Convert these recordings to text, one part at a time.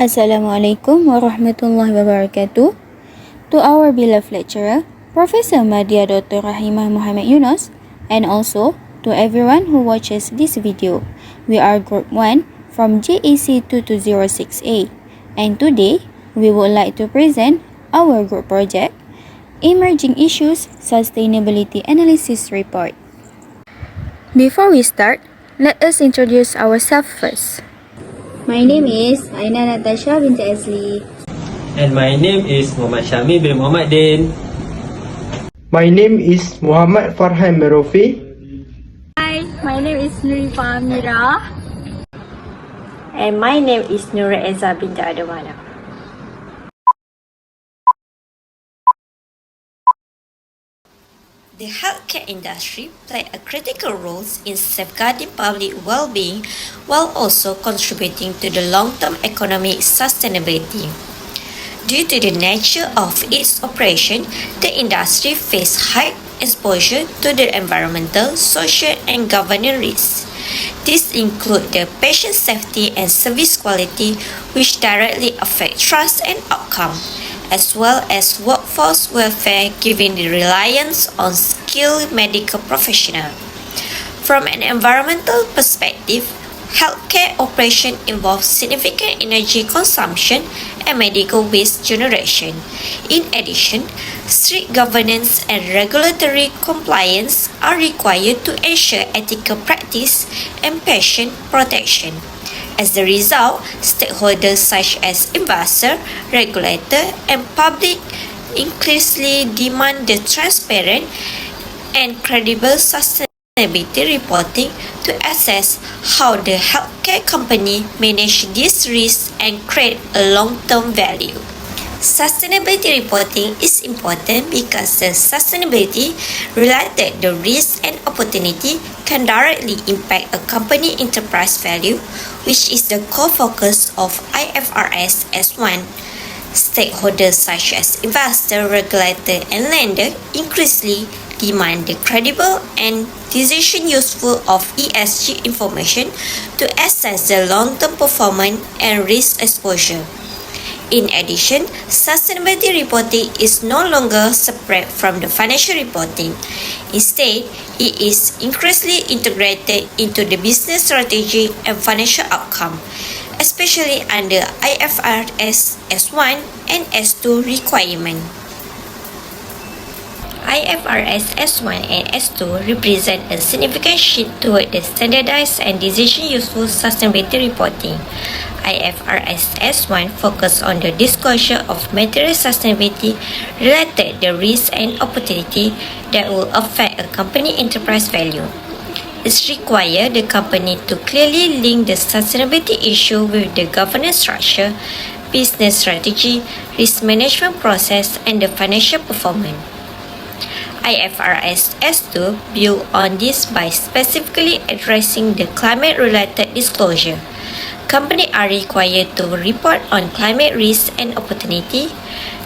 Assalamualaikum warahmatullahi wabarakatuh. To our beloved lecturer, Professor Madya Dr. Rahimah Muhammad Yunus, and also to everyone who watches this video. We are Group 1 from JAC 2206A, and today we would like to present our group project, Emerging Issues Sustainability Analysis Report. Before we start, let us introduce ourselves first. My name is Aina Natasha binti Asli. And my name is Muhammad Syami bin Muhammad Din. My name is Muhammad Farhan Merofi. Hi, my name is Nurifa Amira. And my name is Nura Eza binti Adamana. The healthcare industry played a critical role in safeguarding public well-being while also contributing to the long-term economic sustainability. Due to the nature of its operation, the industry faced high exposure to the environmental, social, and governance risks. These include the patient safety and service quality, which directly affect trust and outcome, as well as workforce welfare given the reliance on skilled medical professionals. From an environmental perspective, healthcare operation involves significant energy consumption and medical waste generation. In addition, strict governance and regulatory compliance are required to ensure ethical practice and patient protection. As a result, stakeholders such as investors, regulators, and public increasingly demand the transparent and credible sustainability reporting to assess how the healthcare company manage these risks and create a long-term value. Sustainability reporting is important because the sustainability related the risk and opportunity can directly impact a company enterprise value, which is the core focus of IFRS S1. Stakeholders such as investor, regulator, and lender increasingly demand the credible and decision useful of ESG information to assess the long-term performance and risk exposure. In addition, sustainability reporting is no longer separate from the financial reporting. Instead, it is increasingly integrated into the business strategy and financial outcome, especially under IFRS S1 and S2 requirement. IFRS S1 and S2 represent a significant shift toward the standardized and decision-useful sustainability reporting. IFRS S1 focus on the disclosure of material sustainability related the risks and opportunity that will affect a company enterprise value. It requires the company to clearly link the sustainability issue with the governance structure, business strategy, risk management process, and the financial performance. IFRS S2 built on this by specifically addressing the climate-related disclosure. Companies are required to report on climate risk and opportunity,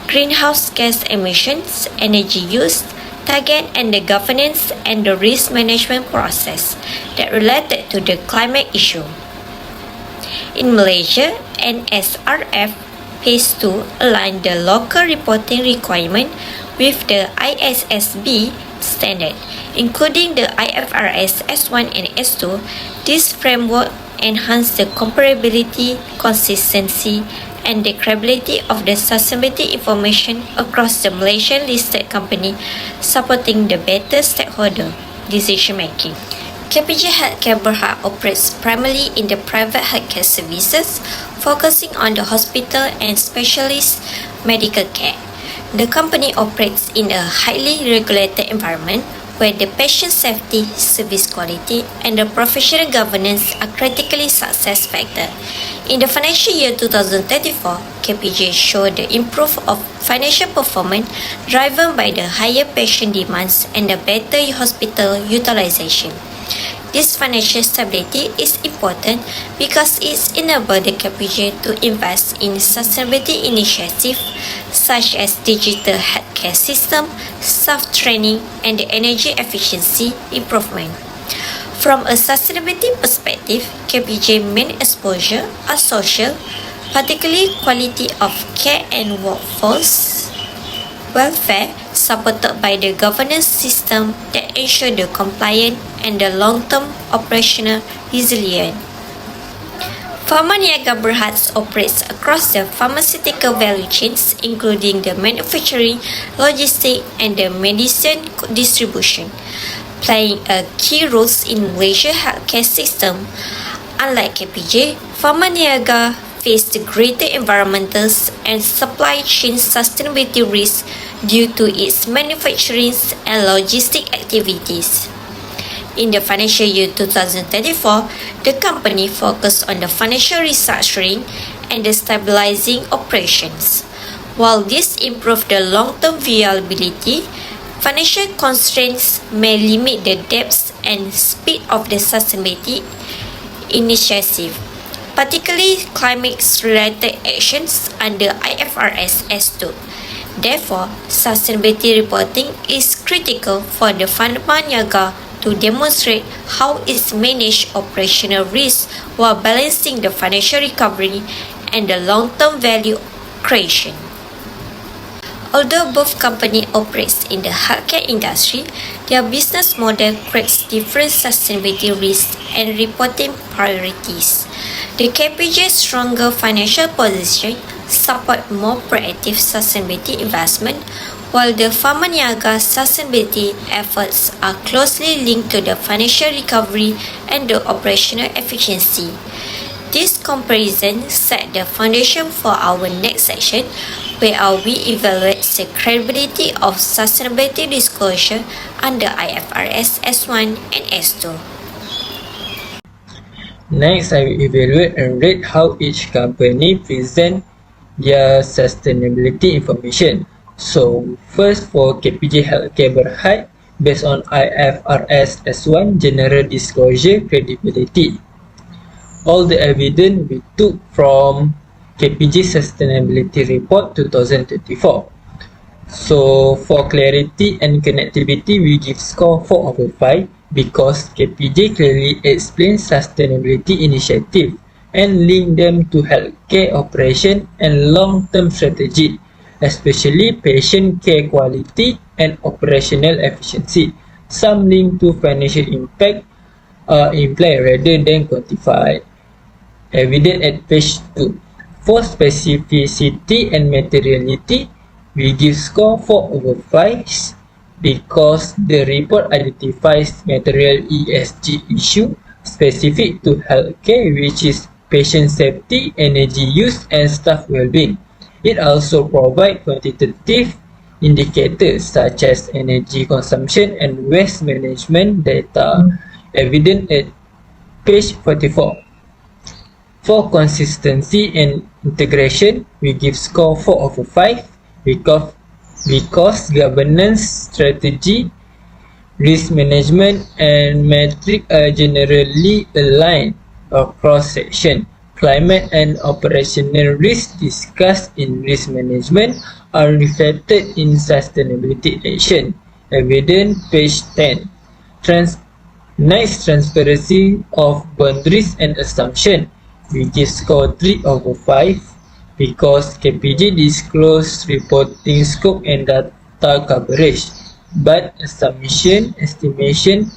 greenhouse gas emissions, energy use, target, and the governance and the risk management process that related to the climate issue. In Malaysia, NSRF Phase 2 aligned the local reporting requirement with the ISSB standard, including the IFRS S1 and S2. This framework enhance the comparability, consistency, and the credibility of the sustainability information across the Malaysian listed company, supporting the better stakeholder decision making. KPJ Healthcare Berhad operates primarily in the private healthcare services, focusing on the hospital and specialist medical care. The company operates in a highly regulated environment where the patient safety, service quality, and the professional governance are critically success factors. In the financial year 2024, KPJ showed the improvement of financial performance driven by the higher patient demands and the better hospital utilization. This financial stability is important because it enables the KPJ to invest in sustainability initiatives such as digital healthcare system, staff training, and the energy efficiency improvement. From a sustainability perspective, KPJ main exposure are social, particularly quality of care and workforce welfare, supported by the governance system that ensure the compliant and the long-term operational resilience. Pharma Niaga Berhad operates across the pharmaceutical value chains, including the manufacturing, logistics, and the medicine distribution, playing a key role in Malaysia's healthcare system. Unlike KPJ, Pharma Niaga faced greater environmental and supply chain sustainability risks due to its manufacturing and logistic activities. In the financial year 2024, the company focused on the financial restructuring and the stabilizing operations. While this improved the long-term viability, financial constraints may limit the depth and speed of the sustainability initiative, particularly climate-related actions under IFRS S2. Therefore, sustainability reporting is critical for the Pharma Niaga to demonstrate how it manages operational risks while balancing the financial recovery and the long-term value creation. Although both companies operate in the healthcare industry, their business model creates different sustainability risks and reporting priorities. The KPJ's stronger financial position support more proactive sustainability investment, while the Pharma Niaga sustainability efforts are closely linked to the financial recovery and the operational efficiency. This comparison set the foundation for our next section, where we evaluate the credibility of sustainability disclosure under IFRS S1 and S2. Next, I will evaluate and rate how each company present their sustainability information. So, first for KPJ Healthcare Berhad, based on IFRS S1 General Disclosure Credibility. All the evidence we took from KPJ Sustainability Report 2024. So, for clarity and connectivity, we give score 4/5 because KPJ clearly explains sustainability initiative and link them to healthcare operation and long-term strategy, especially patient care quality and operational efficiency. Some link to financial impact are implied rather than quantified. Evident at page 2. For specificity and materiality, we give score 4/5 because the report identifies material ESG issue specific to healthcare, which is patient safety, energy use, and staff well-being. It also provides quantitative indicators such as energy consumption and waste management data, evident at page 44. For consistency and integration, we give score 4/5 because governance strategy, risk management, and metric are generally aligned across section. Climate and operational risks discussed in risk management are reflected in sustainability action, evident page 10. Next, transparency of boundaries and assumption. We give score 3/5 because KPJ disclosed reporting scope and data coverage, but assumption, estimation,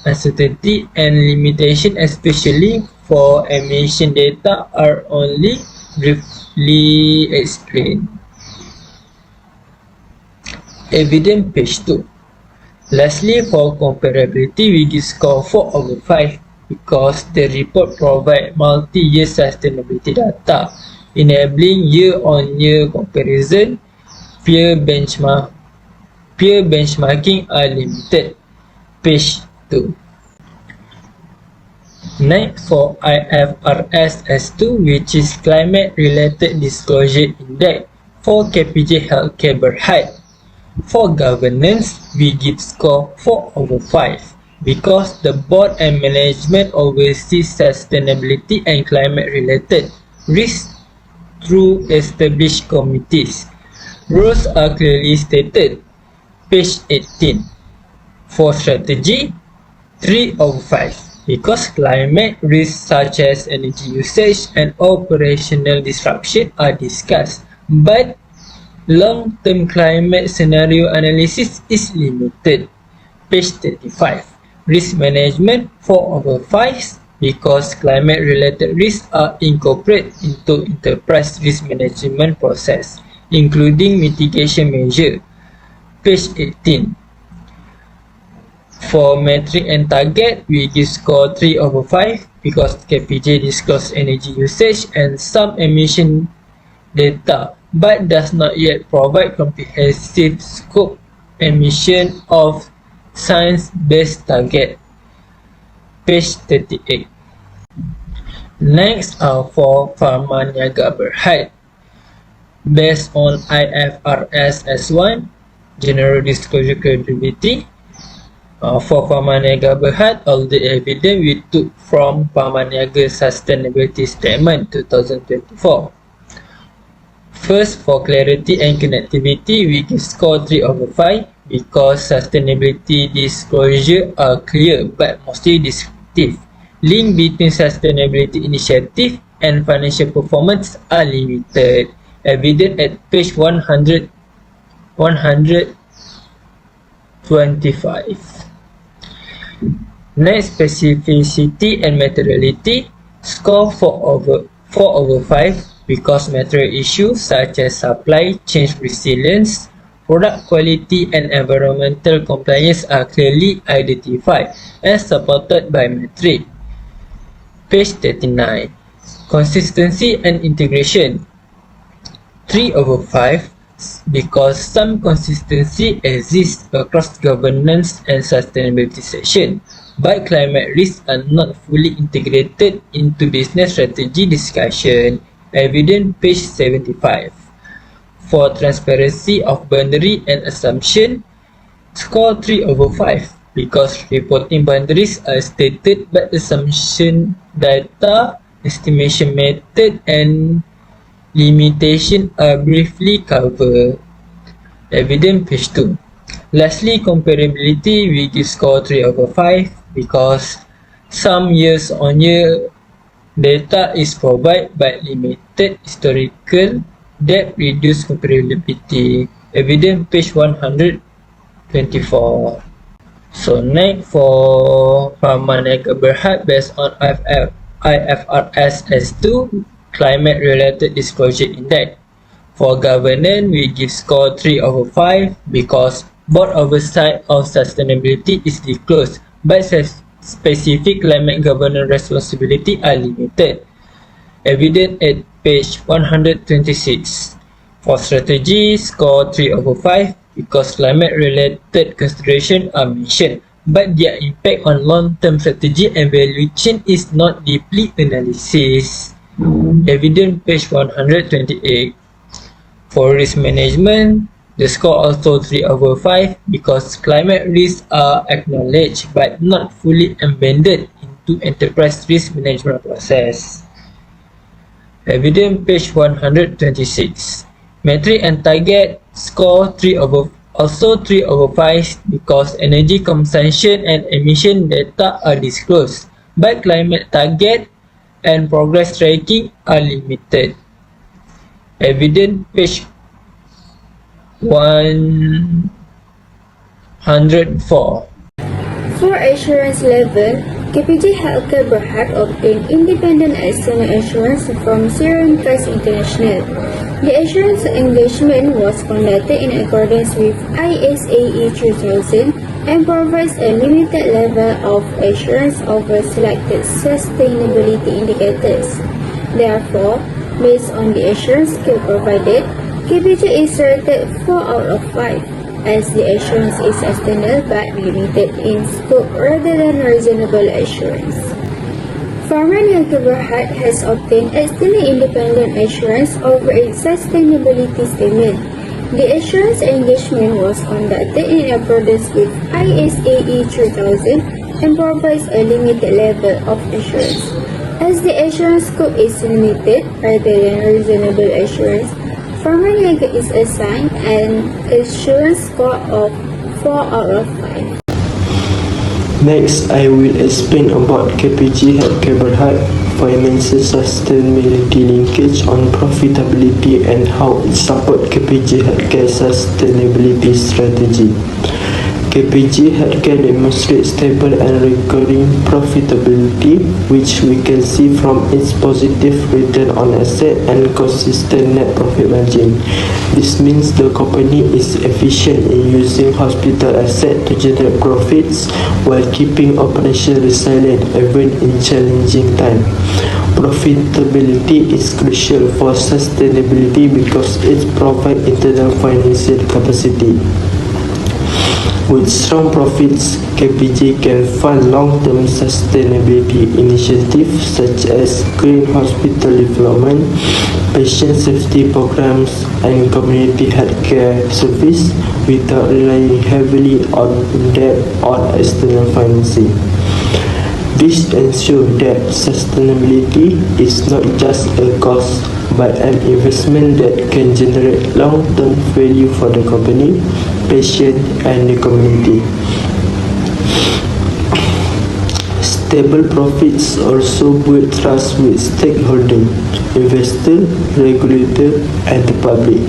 uncertainty, and limitation, especially for emission data, are only briefly explained. Evident page 2. Lastly, for comparability, we give score 4/5 because the report provides multi-year sustainability data, enabling year-on-year comparison. Peer benchmarking are limited. Page 2. Next, for IFRS S2, which is Climate-Related Disclosure Index for KPJ Healthcare Berhad. For governance, we give score 4/5 because the board and management oversee sustainability and climate-related risks through established committees. Roles are clearly stated. Page 18. For strategy, 3/5 because climate risks such as energy usage and operational disruption are discussed, but long-term climate scenario analysis is limited. Page 35. Risk management 4/5 because climate-related risks are incorporated into enterprise risk management process, including mitigation measure. Page 18. For metric and target, we give score 3/5 because KPJ disclose energy usage and some emission data, but does not yet provide comprehensive scope emission of science-based target. Page 38. Next are for Pharma Niaga Berhad. Based on IFRS S1, General Disclosure Credibility, for Pharma Niaga Berhad, all the evidence we took from Pharma Niaga Sustainability Statement 2024. First, for clarity and connectivity, we give score 3/5 because sustainability disclosure are clear but mostly descriptive. Link between sustainability initiative and financial performance are limited. Evident at page 125. Next, specificity and materiality, score 4/5 because material issues such as supply chain resilience, product quality and environmental compliance are clearly identified and supported by metric. Page 39. Consistency and integration 3/5 because some consistency exists across governance and sustainability section, but climate risks are not fully integrated into business strategy discussion. Evident page 75. For transparency of boundary and assumption, score 3/5 because reporting boundaries are stated but assumption data, estimation method and limitation are briefly covered. Evident page 2. Lastly, comparability, we give score 3/5 because some years-on-year data is provided but limited historical depth reduced comparability. Evident page 124. So next for Pharma Niaga Berhad based on IFRS S2 Climate Related Disclosure Index. For governance, we give score 3/5 because board oversight of sustainability is disclosed, but specific climate governance responsibility are limited. Evident at page 126. For strategy, score 3/5 because climate-related considerations are mentioned, but their impact on long-term strategy and value chain is not deeply analyzed. Evident page 128. For risk management, the score also 3/5 because climate risks are acknowledged but not fully embedded into enterprise risk management process. Evident page 126. Metric and target, score 3/5 because energy consumption and emission data are disclosed, but climate target and progress tracking are limited. Evident page 104. For assurance level, KPJ Healthcare Berhad obtained independent external assurance from Serum Trust International. The assurance engagement was conducted in accordance with ISAE 3000 and provides a limited level of assurance over selected sustainability indicators. Therefore, based on the assurance skill provided, KPJ is rated 4/5. As the assurance is external but limited in scope rather than reasonable assurance. Pharma Niaga Berhad has obtained external independent assurance over its sustainability statement. The assurance engagement was conducted in accordance with ISAE 3000 and provides a limited level of assurance. As the assurance scope is limited rather than reasonable assurance, Pharma Niaga is assigned an assurance score of 4/5. Next, I will explain about KPG Healthcare Berhad financial sustainability linkage on profitability and how it supports KPG Healthcare sustainability strategy. KPG Healthcare demonstrates stable and recurring profitability, which we can see from its positive return on asset and consistent net profit margin. This means the company is efficient in using hospital assets to generate profits while keeping operation resilient even in challenging times. Profitability is crucial for sustainability because it provides internal financial capacity. With strong profits, KPG can fund long-term sustainability initiatives such as green hospital development, patient safety programs, and community healthcare service without relying heavily on debt or external financing. This ensures that sustainability is not just a cost but an investment that can generate long-term value for the company, patient, and the community. Stable profits also build trust with stakeholders, investors, regulators, and the public.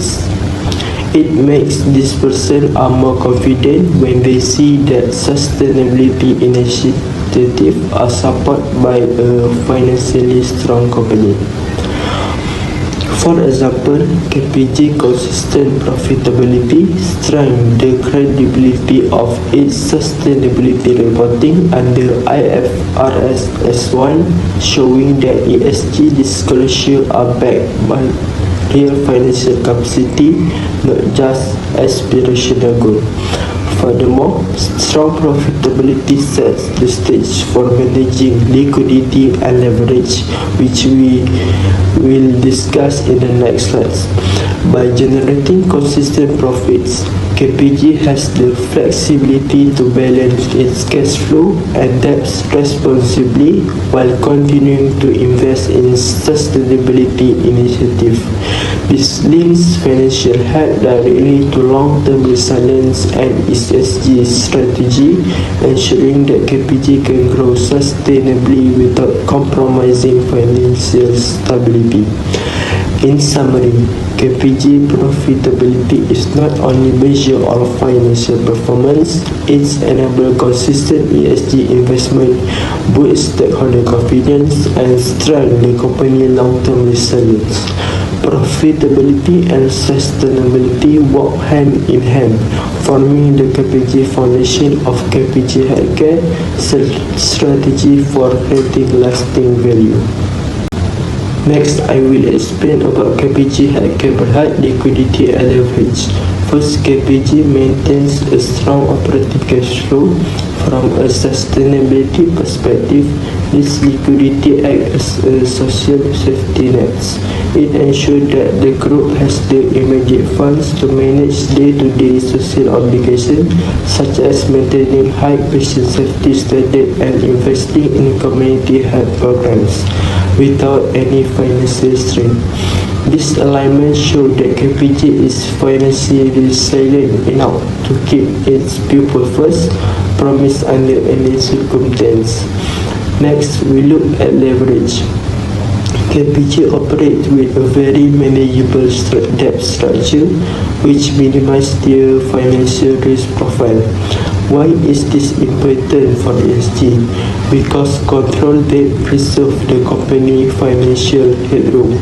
It makes this person more confident when they see that sustainability initiatives are supported by a financially strong company. For example, KPG consistent profitability strengthens the credibility of its sustainability reporting under IFRS S1, showing that ESG disclosures are backed by real financial capacity, not just aspirational goal. Furthermore, strong profitability sets the stage for managing liquidity and leverage, which we will discuss in the next slides. By generating consistent profits, KPG has the flexibility to balance its cash flow and debt responsibly while continuing to invest in sustainability initiatives. This links financial health directly to long-term resilience and ESG strategy, ensuring that KPG can grow sustainably without compromising financial stability. In summary, KPG profitability is not only measure of financial performance, it's enable consistent ESG investment, boost stakeholder confidence, and strengthen the company long-term resilience. Profitability and sustainability work hand in hand, forming the KPG foundation of KPG Healthcare strategy for creating lasting value. Next, I will explain about KPG Healthcare Berhad liquidity and leverage. First, KPG maintains a strong operating cash flow. From a sustainability perspective, this liquidity acts as a social safety net. It ensures that the group has the immediate funds to manage day-to-day social obligations, such as maintaining high patient safety standards and investing in community health programs without any financial strain. This alignment shows that KPG is financially resilient enough to keep its people first promise under any circumstance. Next, we look at leverage. KPG operates with a very manageable debt structure, which minimizes their financial risk profile. Why is this important for ESG? Because controlled debt preserves the company financial headroom.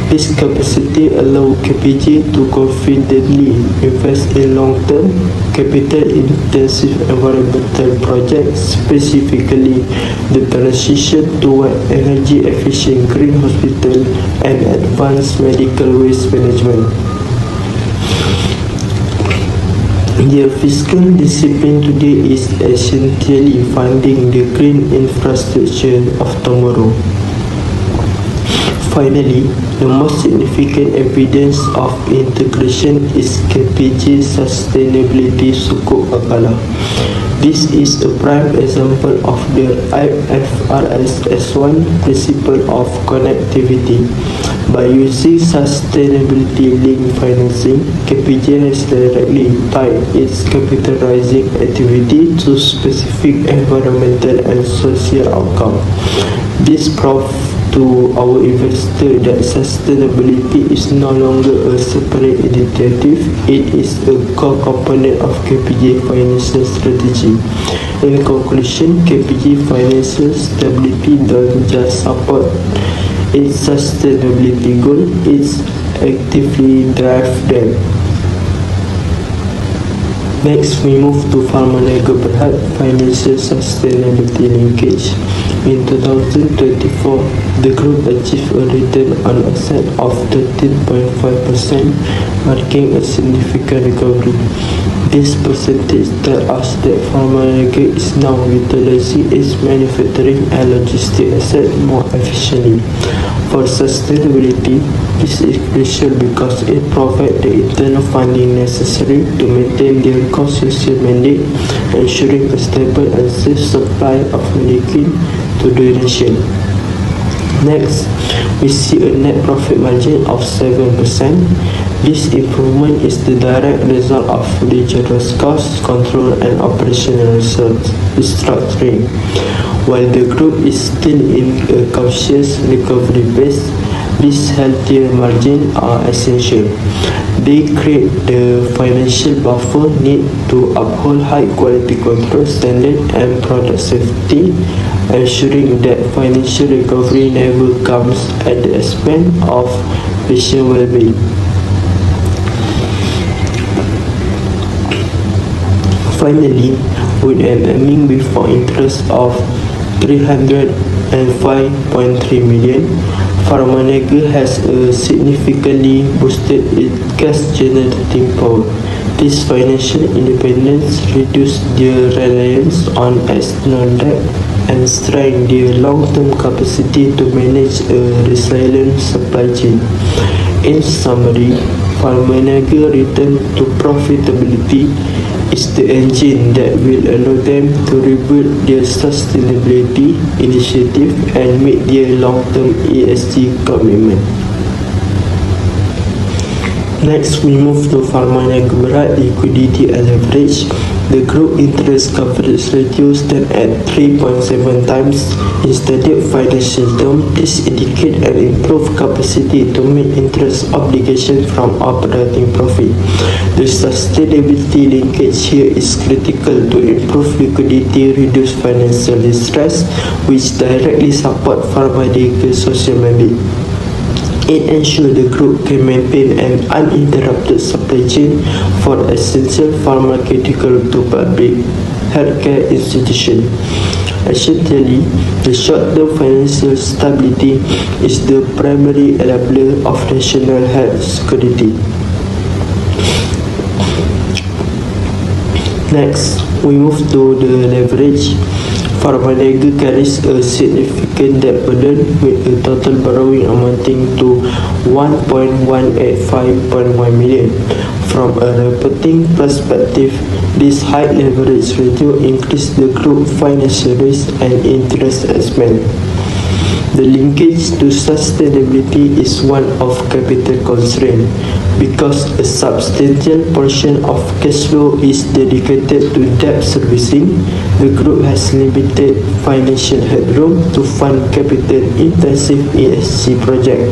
This capacity allows KPG to confidently invest in long-term, capital-intensive environmental projects, specifically the transition toward energy-efficient green hospital and advanced medical waste management. Their fiscal discipline today is essentially funding the green infrastructure of tomorrow. Finally, the most significant evidence of integration is KPG Sustainability Sukuk Akala. This is a prime example of the IFRS S1 principle of connectivity. By using sustainability-linked financing, KPJ has directly tied its capital raising activity to specific environmental and social outcomes. This proves to our investor that sustainability is no longer a separate initiative, it is a core component of KPJ financial strategy. In conclusion, KPJ financial stability doesn't just support its sustainability goal, it actively drives them. Next, we move to Farmanega Berhad Financial Sustainability Linkage. In 2024, the group achieved a return on asset of 13.5%, marking a significant recovery. This percentage tells us that Farmanega is now utilizing its manufacturing and logistic assets more efficiently. For sustainability, this is crucial because it provides the internal funding necessary to maintain their core-social mandate, ensuring a stable and safe supply of mannequin to the nation. Next, we see a net profit margin of 7%. This improvement is the direct result of rigorous cost control and operational restructuring. While the group is still in a cautious recovery phase, these healthier margins are essential. They create the financial buffer needed to uphold high quality control standards and product safety, ensuring that financial recovery never comes at the expense of patient well-being. Finally, with an earning before interest of 305.3 million, Farmanega has significantly boosted its cash generating power. This financial independence reduces their reliance on external debt and strengthens their long-term capacity to manage a resilient supply chain. In summary, Farmanega return to profitability is the engine that will allow them to rebuild their sustainability initiative and meet their long-term ESG commitment. Next, we move to Farmanega Berhad liquidity and leverage. The group interest coverage ratio stands at 3.7 times. In stated financial terms, this indicates an improved capacity to meet interest obligations from operating profit. The sustainability linkage here is critical to improve liquidity, reduce financial distress, which directly support Farmanega's social mandate. It ensures the group can maintain an uninterrupted supply chain for essential pharmaceutical to public healthcare institutions. Essentially, the short-term financial stability is the primary enabler of national health security. Next, we move to the leverage. Farmanega carries a significant debt burden with a total borrowing amounting to 1.185.1 million. From a reporting perspective, this high leverage ratio increases the group financial risk and interest expense. The linkage to sustainability is one of capital constraint because a substantial portion of cash flow is dedicated to debt servicing. The group has limited financial headroom to fund capital-intensive ESG projects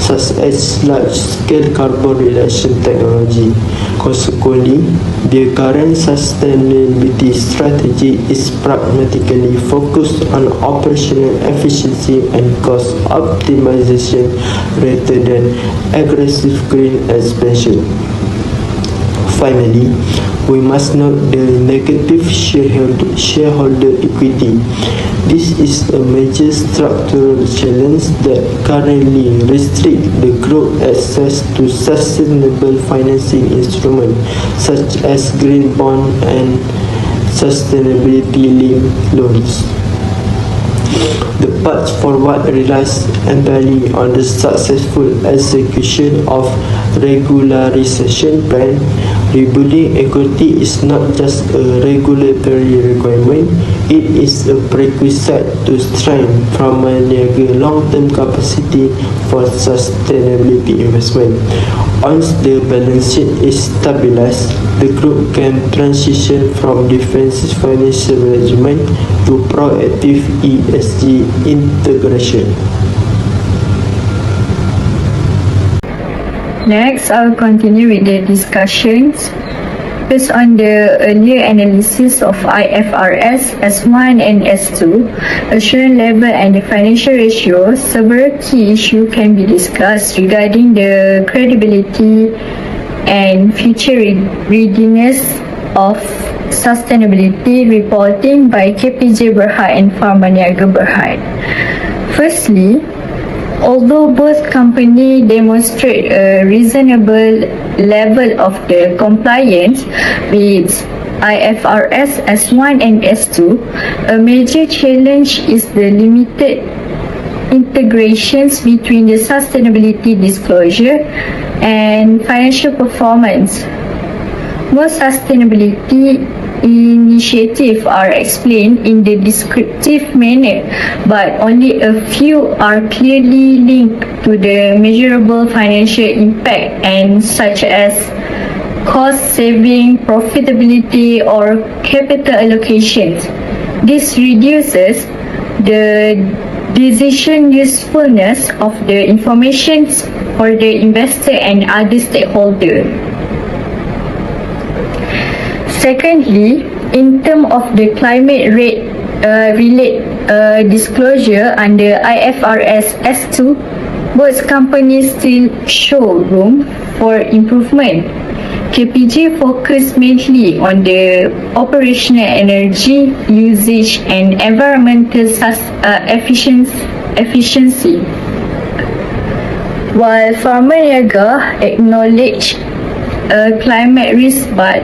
such as large-scale carbon reduction technology. Consequently, the current sustainability strategy is pragmatically focused on operational efficiency and cost optimization rather than aggressive green expansion. Finally, we must note the negative shareholder equity. This is a major structural challenge that currently restricts the group access to sustainable financing instruments such as green bond and sustainability-linked loans. The path forward relies entirely on the successful execution of regularization plan. Rebuilding equity is not just a regulatory requirement, it is a prerequisite to strengthen Pharmaniaga long-term capacity for sustainability investment. Once the balance sheet is stabilized, the group can transition from defensive financial management to proactive ESG integration. Next, I'll continue with the discussions. Based on the earlier analysis of IFRS S1 and S2, assurance level and the financial ratio, several key issues can be discussed regarding the credibility and future readiness of sustainability reporting by KPJ Berhad and Pharmaniaga Berhad. Firstly, although both companies demonstrate a reasonable level of the compliance with IFRS S1 and S2, a major challenge is the limited integrations between the sustainability disclosure and financial performance. Most sustainability initiatives are explained in the descriptive manner, but only a few are clearly linked to the measurable financial impact, and such as cost saving, profitability, or capital allocations. This reduces the decision usefulness of the information for the investor and other stakeholders. Secondly, in terms of the climate related disclosure under IFRS S2, both companies still show room for improvement. KPJ focused mainly on the operational energy usage and environmental efficiency, while Pharmaniaga acknowledged climate risk but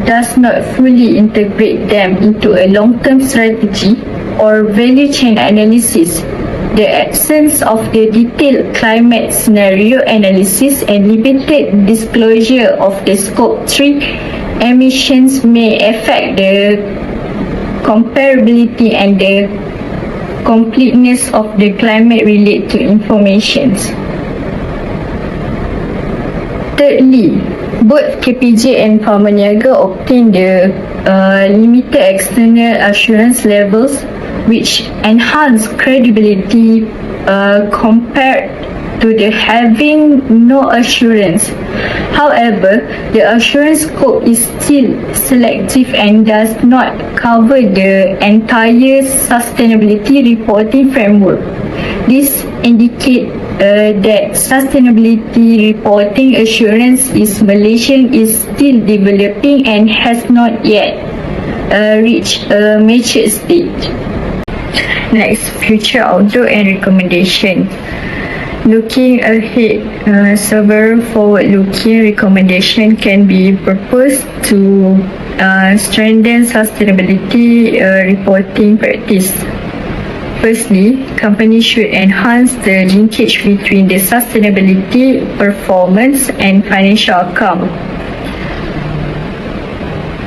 does not fully integrate them into a long-term strategy or value chain analysis. The absence of the detailed climate scenario analysis and limited disclosure of the Scope 3 emissions may affect the comparability and the completeness of the climate-related informations. Thirdly, both KPJ and Pharmaniaga obtained the limited external assurance levels, which enhance credibility compared to the having no assurance. However, the assurance scope is still selective and does not cover the entire sustainability reporting framework. This indicates that sustainability reporting assurance is Malaysian is still developing and has not yet reached a mature stage. Next, future outlook and recommendation. Looking ahead, several forward-looking recommendations can be proposed to strengthen sustainability reporting practice. Firstly, companies should enhance the linkage between the sustainability, performance, and financial outcome.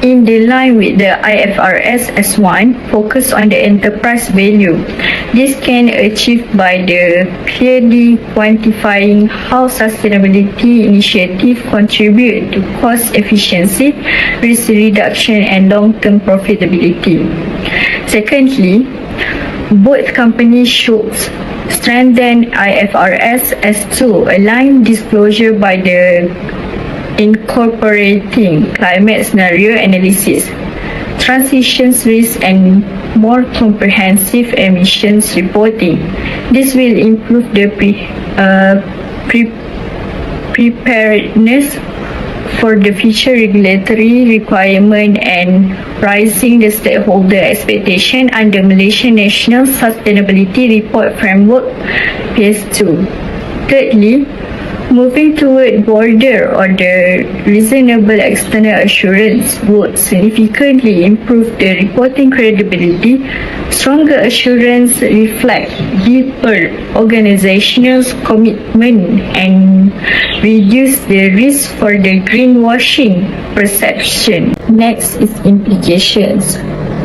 In the line with the IFRS S1, focus on the enterprise value. This can achieve by the clearly quantifying how sustainability initiatives contribute to cost efficiency, risk reduction, and long-term profitability. Secondly, both companies should strengthen IFRS S2, align disclosure by the incorporating climate scenario analysis, transitions risk, and more comprehensive emissions reporting. This will improve the preparedness for the future regulatory requirement and rising the stakeholder expectation under Malaysian National Sustainability Report Framework Phase 2. Thirdly, Moving toward broader or the reasonable external assurance would significantly improve the reporting credibility. Stronger assurance reflect deeper organizational commitment and reduce the risk for the greenwashing perception. Next is implications.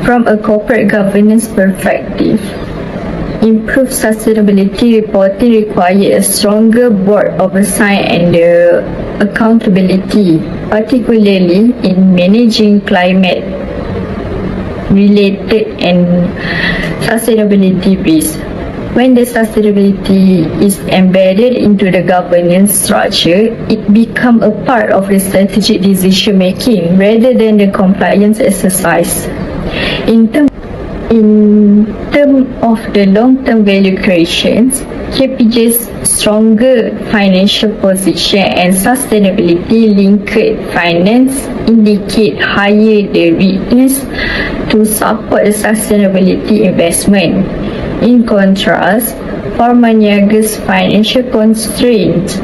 From a corporate governance perspective, improved sustainability reporting requires a stronger board oversight and accountability, particularly in managing climate-related and sustainability risks. When the sustainability is embedded into the governance structure, it becomes a part of the strategic decision making rather than the compliance exercise. In terms of the long-term value creations, KPJ's stronger financial position and sustainability-linked finance indicate higher the readiness to support the sustainability investment. In contrast, Pharma-Niaga's financial constraints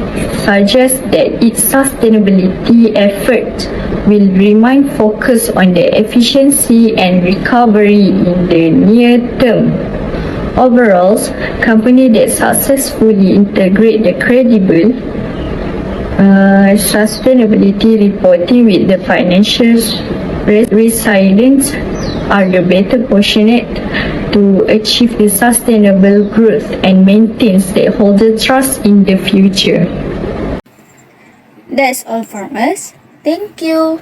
suggest that its sustainability efforts will remain focused on the efficiency and recovery in the near term. Overall, companies that successfully integrate the credible sustainability reporting with the financial resilience are the better positioned to achieve the sustainable growth and maintain stakeholder trust in the future. That's all from us. Thank you.